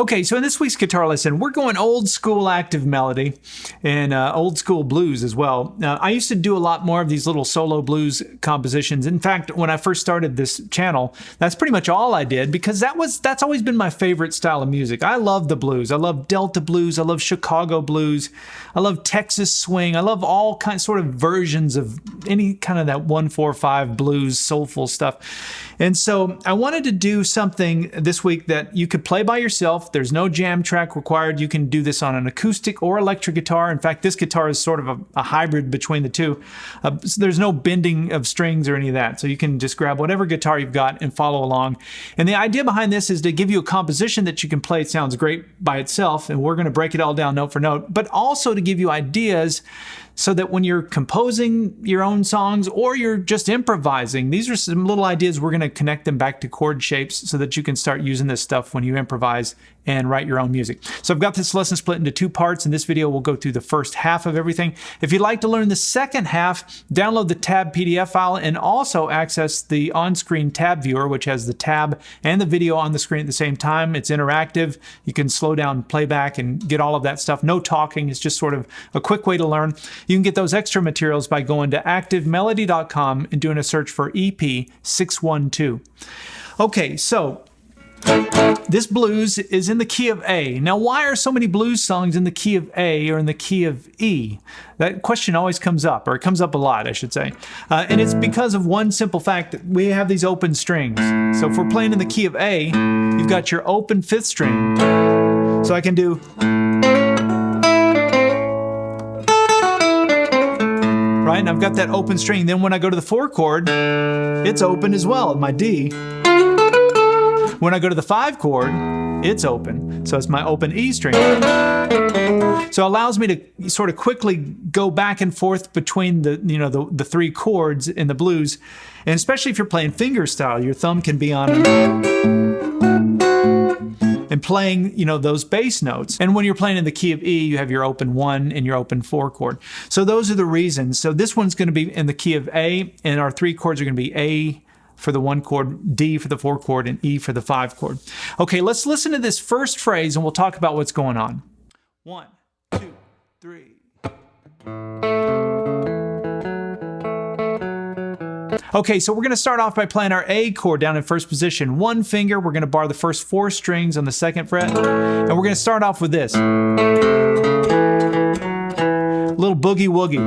Okay, so in this week's guitar lesson, we're going old school active melody and old school blues as well. Now, I used to do a lot more of these little solo blues compositions. In fact, when I first started this channel, that's pretty much all I did because that's always been my favorite style of music. I love the blues. I love Delta blues. I love Chicago blues. I love Texas swing. I love all kinds sort of versions of any kind of that 1-4-5 blues, soulful stuff. And so I wanted to do something this week that you could play by yourself. There's no jam track required. You can do this on an acoustic or electric guitar. In fact, this guitar is sort of a hybrid between the two. So there's no bending of strings or any of that. So you can just grab whatever guitar you've got and follow along. And the idea behind this is to give you a composition that you can play. It sounds great by itself, and we're going to break it all down note for note, but also to give you ideas so that when you're composing your own songs or you're just improvising, these are some little ideas. We're going to connect them back to chord shapes so that you can start using this stuff when you improvise and write your own music. So I've got this lesson split into two parts. In this video, we'll go through the first half of everything. If you'd like to learn the second half, download the tab PDF file and also access the on-screen tab viewer, which has the tab and the video on the screen at the same time. It's interactive. You can slow down playback and get all of that stuff. No talking. It's just sort of a quick way to learn. You can get those extra materials by going to activemelody.com and doing a search for EP612. Okay, so this blues is in the key of A. Now, why are so many blues songs in the key of A or in the key of E? That question always comes up, or it comes up a lot, I should say. And it's because of one simple fact that we have these open strings. So if we're playing in the key of A, you've got your open fifth string. So I can do... right? And I've got that open string. Then when I go to the 4 chord, it's open as well, my D. When I go to the 5 chord, it's open. So it's my open E string. So it allows me to sort of quickly go back and forth between the 3 chords in the blues. And especially if you're playing finger style, your thumb can be on and playing, those bass notes. And when you're playing in the key of E, you have your open 1 and your open 4 chord. So those are the reasons. So this one's going to be in the key of A, and our 3 chords are going to be A for the 1 chord, D for the 4 chord, and E for the 5 chord. Okay, let's listen to this first phrase and we'll talk about what's going on. 1, 2, 3. Okay, so we're going to start off by playing our A chord down in first position. 1 finger, we're going to bar the first 4 strings on the 2nd fret, and we're going to start off with this. Little boogie woogie.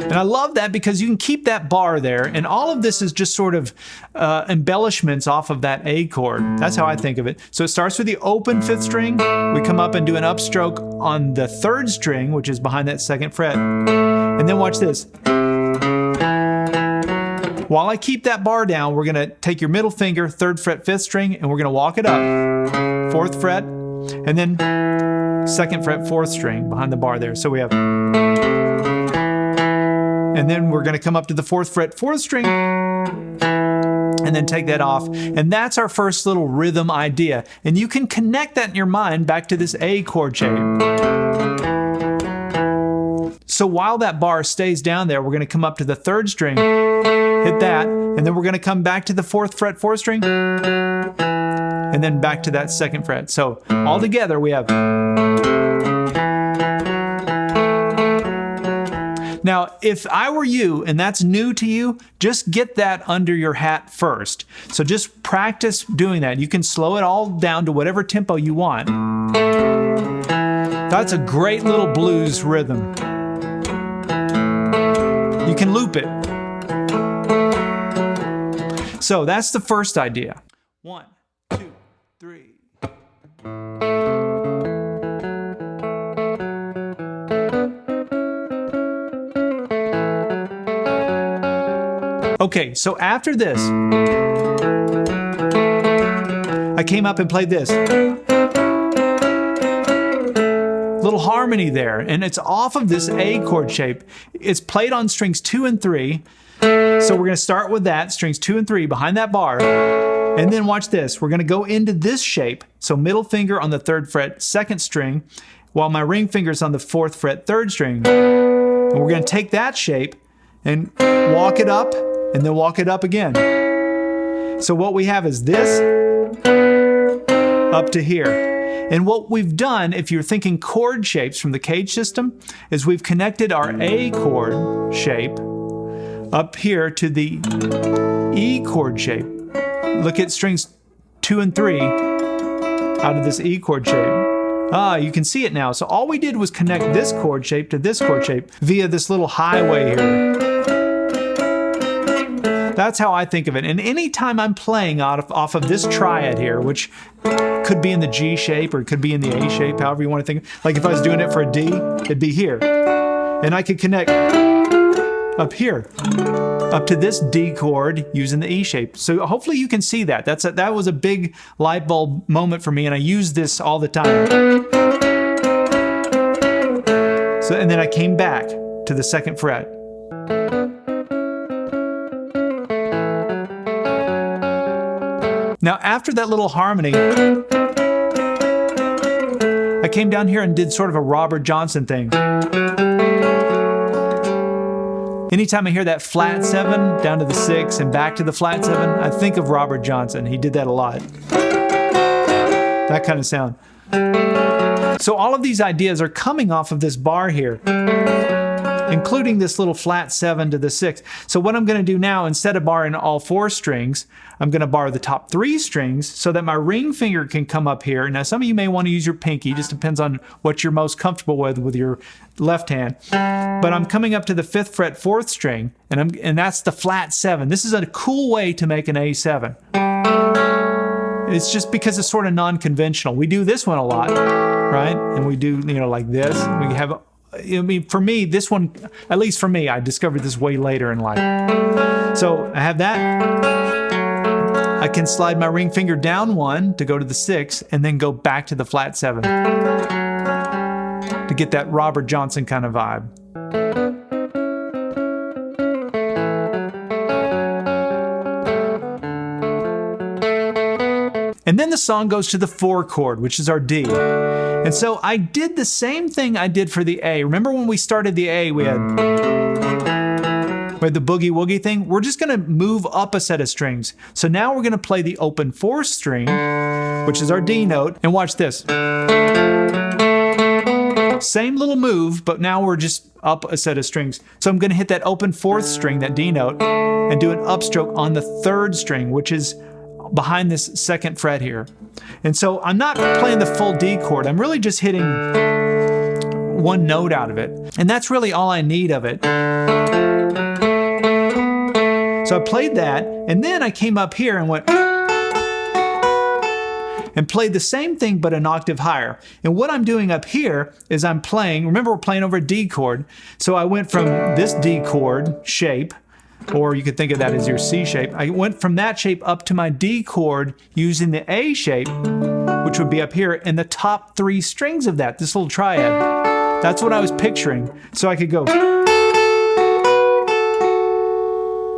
And I love that because you can keep that bar there, and all of this is just sort of embellishments off of that A chord. That's how I think of it. So it starts with the open 5th string. We come up and do an upstroke on the 3rd string, which is behind that 2nd fret. And then watch this. While I keep that bar down, we're going to take your middle finger, 3rd fret, 5th string, and we're going to walk it up. 4th fret, and then 2nd fret, 4th string behind the bar there. So we have... And then we're going to come up to the 4th fret, 4th string, and then take that off. And that's our first little rhythm idea. And you can connect that in your mind back to this A chord shape. So while that bar stays down there, we're going to come up to the 3rd string, hit that, and then we're going to come back to the 4th fret, 4th string, and then back to that 2nd fret. So all together we have... Now, if I were you, and that's new to you, just get that under your hat first. So just practice doing that. You can slow it all down to whatever tempo you want. That's a great little blues rhythm. You can loop it. So that's the first idea. 1, 2, 3. Okay, so after this, I came up and played this. Little harmony there, and it's off of this A chord shape. It's played on strings 2 and 3. So we're going to start with that, strings 2 and 3 behind that bar. And then watch this. We're going to go into this shape. So middle finger on the 3rd fret, 2nd string, while my ring finger's on the 4th fret, 3rd string. And we're going to take that shape and walk it up, and then walk it up again. So what we have is this, up to here. And what we've done, if you're thinking chord shapes from the Cage system, is we've connected our A chord shape up here to the E chord shape. Look at strings 2 and 3 out of this E chord shape. You can see it now. So all we did was connect this chord shape to this chord shape via this little highway here. That's how I think of it. And anytime I'm playing off of this triad here, which could be in the G shape or it could be in the A shape, however you want to think. Like if I was doing it for a D, it'd be here. And I could connect up here, up to this D chord using the E shape. So hopefully you can see that. That was a big light bulb moment for me, and I use this all the time. So, and then I came back to the 2nd fret. Now after that little harmony, I came down here and did sort of a Robert Johnson thing. Anytime I hear that flat 7 down to the 6 and back to the flat 7, I think of Robert Johnson. He did that a lot. That kind of sound. So all of these ideas are coming off of this bar here, including this little flat 7 to the 6. So what I'm going to do now, instead of barring all 4 strings, I'm going to bar the top 3 strings so that my ring finger can come up here. Now some of you may want to use your pinky, just depends on what you're most comfortable with your left hand. But I'm coming up to the 5th fret 4th string, and that's the flat 7. This is a cool way to make an A7. It's just because it's sort of non-conventional. We do this one a lot, right? And we do, like this. We have, I mean, for me, this one, at least for me, I discovered this way later in life. So I have that. I can slide my ring finger down 1 to go to the 6 and then go back to the flat 7 to get that Robert Johnson kind of vibe. And then the song goes to the 4 chord, which is our D. And so I did the same thing I did for the A. Remember when we started the A, we had the boogie woogie thing? We're just going to move up a set of strings. So now we're going to play the open 4th string, which is our D note, and watch this. Same little move, but now we're just up a set of strings. So I'm going to hit that open 4th string, that D note, and do an upstroke on the 3rd string, which is behind this 2nd fret here. And so I'm not playing the full D chord. I'm really just hitting 1 note out of it. And that's really all I need of it. So I played that, and then I came up here and went and played the same thing but an octave higher. And what I'm doing up here is I'm playing, remember we're playing over a D chord, so I went from this D chord shape, or you could think of that as your C shape. I went from that shape up to my D chord using the A shape, which would be up here, and the top 3 strings of that, this little triad. That's what I was picturing. So I could go,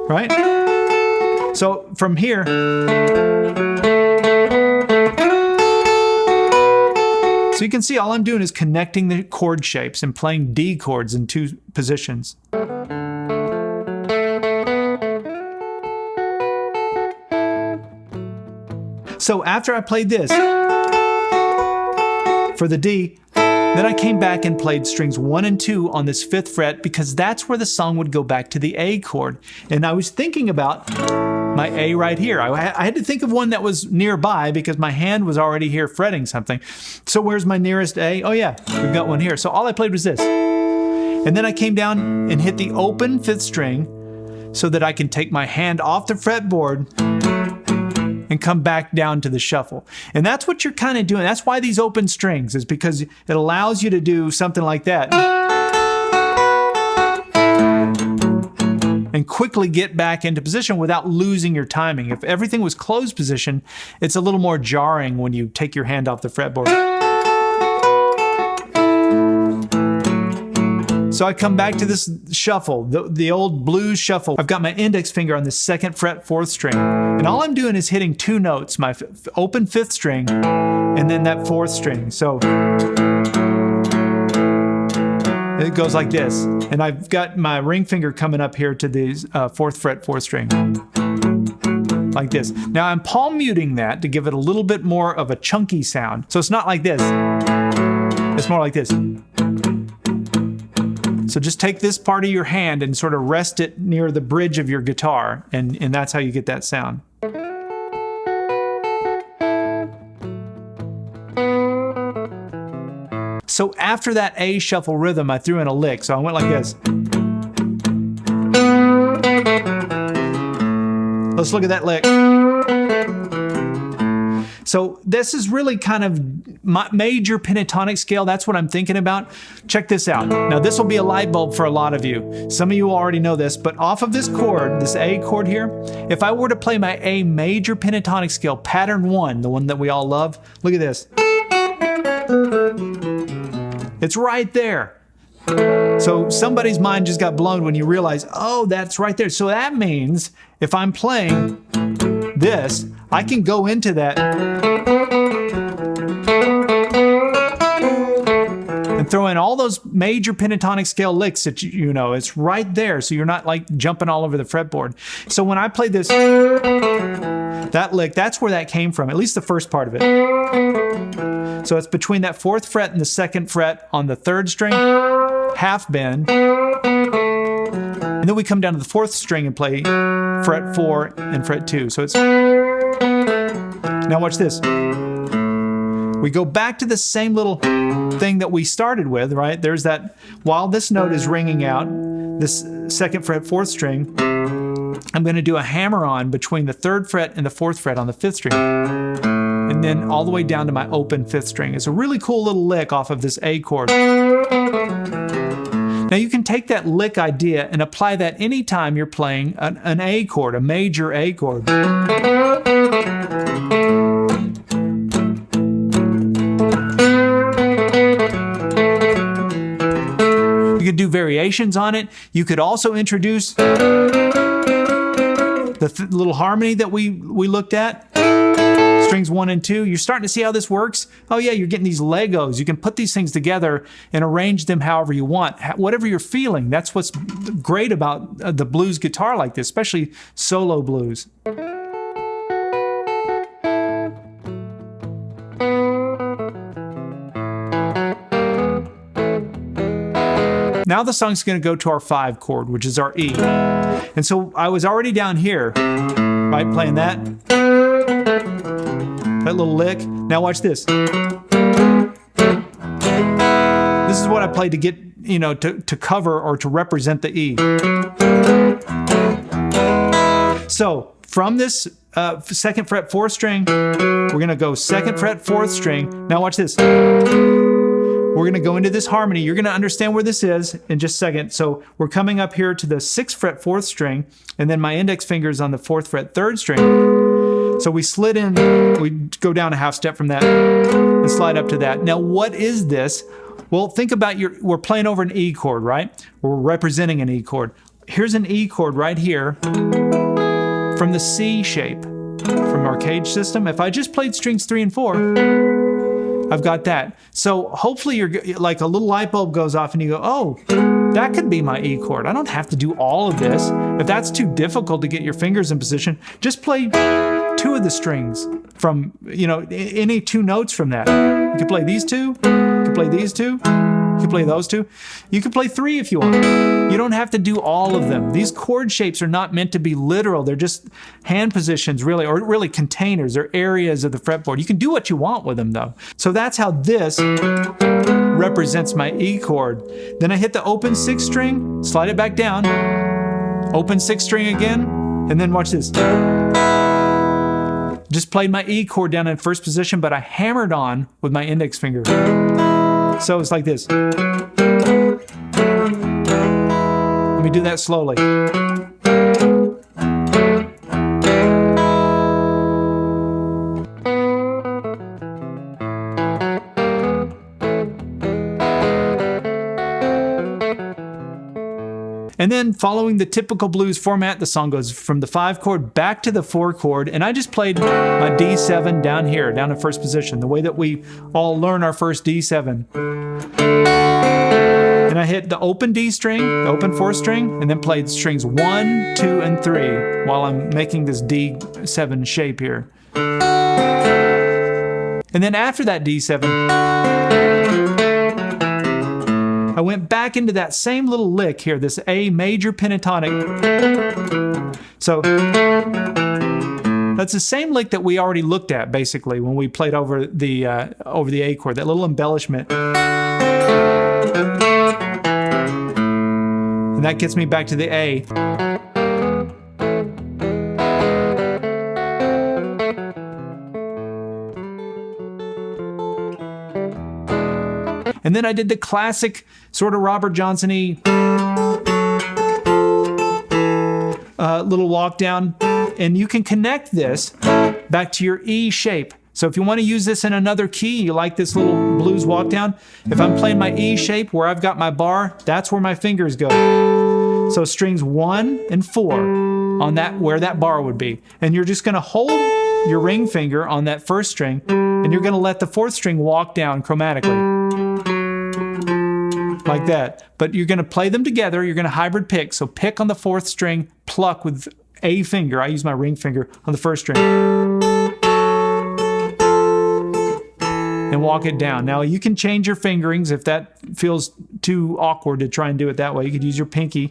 right? So from here, so you can see all I'm doing is connecting the chord shapes and playing D chords in 2 positions. So after I played this for the D, then I came back and played strings 1 and 2 on this 5th fret because that's where the song would go back to the A chord. And I was thinking about my A right here. I had to think of one that was nearby because my hand was already here fretting something. So where's my nearest A? Oh yeah, we've got one here. So all I played was this. And then I came down and hit the open 5th string so that I can take my hand off the fretboard and come back down to the shuffle. And that's what you're kind of doing. That's why these open strings is because it allows you to do something like that and quickly get back into position without losing your timing. If everything was closed position, it's a little more jarring when you take your hand off the fretboard. So I come back to this shuffle, the old blues shuffle. I've got my index finger on the 2nd fret 4th string. And all I'm doing is hitting 2 notes, my open 5th string and then that 4th string. So it goes like this. And I've got my ring finger coming up here to the 4th fret 4th string. like this. Now I'm palm muting that to give it a little bit more of a chunky sound. So it's not like this. It's more like this. So just take this part of your hand and sort of rest it near the bridge of your guitar, and that's how you get that sound. So after that A shuffle rhythm, I threw in a lick. So I went like this. Let's look at that lick. So this is really kind of my major pentatonic scale. That's what I'm thinking about. Check this out. Now this will be a light bulb for a lot of you. Some of you already know this, but off of this chord, this A chord here, if I were to play my A major pentatonic scale, pattern 1, the one that we all love, look at this. It's right there. So somebody's mind just got blown when you realize, oh, that's right there. So that means if I'm playing this, I can go into that and throw in all those major pentatonic scale licks that you know, it's right there. So you're not like jumping all over the fretboard. So when I played this, that lick, that's where that came from, at least the first part of it. So it's between that 4th fret and the 2nd fret on the 3rd string, half bend. And then we come down to the 4th string and play fret 4 and fret 2. So it's... Now watch this. We go back to the same little thing that we started with, right? There's that, while this note is ringing out, this 2nd fret, 4th string, I'm going to do a hammer-on between the 3rd fret and the 4th fret on the 5th string. And then all the way down to my open 5th string. It's a really cool little lick off of this A chord. Now you can take that lick idea and apply that anytime you're playing an A chord, a major A chord. You could do variations on it. You could also introduce the little harmony that we looked at. Strings 1 and 2, you're starting to see how this works. Oh yeah, you're getting these Legos. You can put these things together and arrange them however you want, whatever you're feeling. That's what's great about the blues guitar like this, especially solo blues. Now the song's going to go to our 5 chord, which is our E. And so I was already down here, right, playing that little lick. Now watch this. This is what I played to get, you know, to cover or to represent the E. So from this 2nd fret 4th string, we're going to go 2nd fret 4th string. Now watch this. We're going to go into this harmony. You're going to understand where this is in just a second. So we're coming up here to the 6th fret 4th string, and then my index finger is on the 4th fret 3rd string. So we slid in, we go down a half step from that and slide up to that. Now what is this? Well, think about we're playing over an E chord, right? We're representing an E chord. Here's an E chord right here from the C shape from our cage system. If I just played strings 3 and 4, I've got that. So hopefully you're like a little light bulb goes off and you go, oh, that could be my E chord. I don't have to do all of this. If that's too difficult to get your fingers in position, just play 2 of the strings from, you know, any 2 notes from that. You can play these 2, you can play these 2, you can play those 2. You can play 3 if you want. You don't have to do all of them. These chord shapes are not meant to be literal. They're just hand positions, really, or really containers or areas of the fretboard. You can do what you want with them, though. So that's how this represents my E chord. Then I hit the open 6th string, slide it back down, open 6th string again, and then watch this. Just played my E chord down in 1st position, but I hammered on with my index finger. So it's like this. Let me do that slowly. And then following the typical blues format, the song goes from the 5 chord back to the 4 chord. And I just played my D7 down here, down in 1st position, the way that we all learn our first D7. And I hit the open D string, the open 4th string, and then played strings 1, 2, and 3 while I'm making this D7 shape here. And then after that D7, I went back into that same little lick here, this A major pentatonic. So that's the same lick that we already looked at basically when we played over the A chord, that little embellishment. And that gets me back to the A. And then I did the classic sort of Robert Johnson-y little walk down. And you can connect this back to your E shape. So if you want to use this in another key, you like this little blues walk down, if I'm playing my E shape where I've got my bar, that's where my fingers go. So strings 1 and 4 on that, where that bar would be. And you're just going to hold your ring finger on that 1st string, and you're going to let the 4th string walk down chromatically. Like that. But you're going to play them together. You're going to hybrid pick. So pick on the 4th string, pluck with A finger. I use my ring finger on the 1st string. And walk it down. Now you can change your fingerings if that feels too awkward to try and do it that way. You could use your pinky.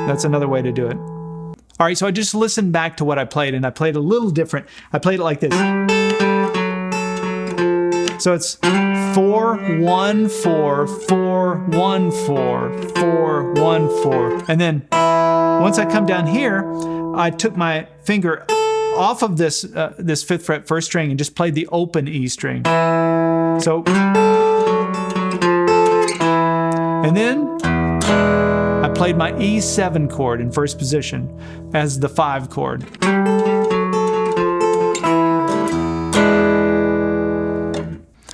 That's another way to do it. All right, so I just listened back to what I played, and I played a little different. I played it like this. So it's 4, 1, 4, 4, 1, 4, 4, 1, 4. And then once I come down here, I took my finger off of this this 5th fret 1st string and just played the open E string. So, and then I played my E7 chord in 1st position as the 5 chord.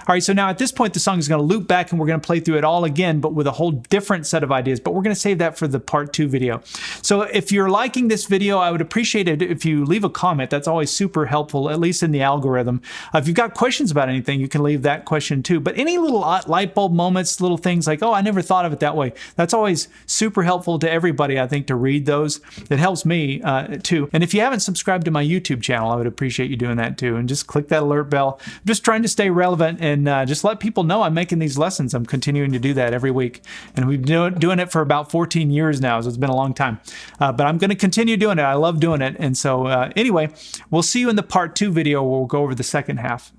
All right, so now at this point, the song is going to loop back and we're going to play through it all again, but with a whole different set of ideas, but we're going to save that for the part 2 video. So if you're liking this video, I would appreciate it if you leave a comment. That's always super helpful, at least in the algorithm. If you've got questions about anything, you can leave that question too. But any little light bulb moments, little things like, oh, I never thought of it that way. That's always super helpful to everybody, I think, to read those. It helps me too. And if you haven't subscribed to my YouTube channel, I would appreciate you doing that too. And just click that alert bell. I'm just trying to stay relevant and just let people know I'm making these lessons. I'm continuing to do that every week. And we've been doing it for about 14 years now, so it's been a long time. But I'm going to continue doing it. I love doing it. And so anyway, we'll see you in the part 2 video where we'll go over the second half.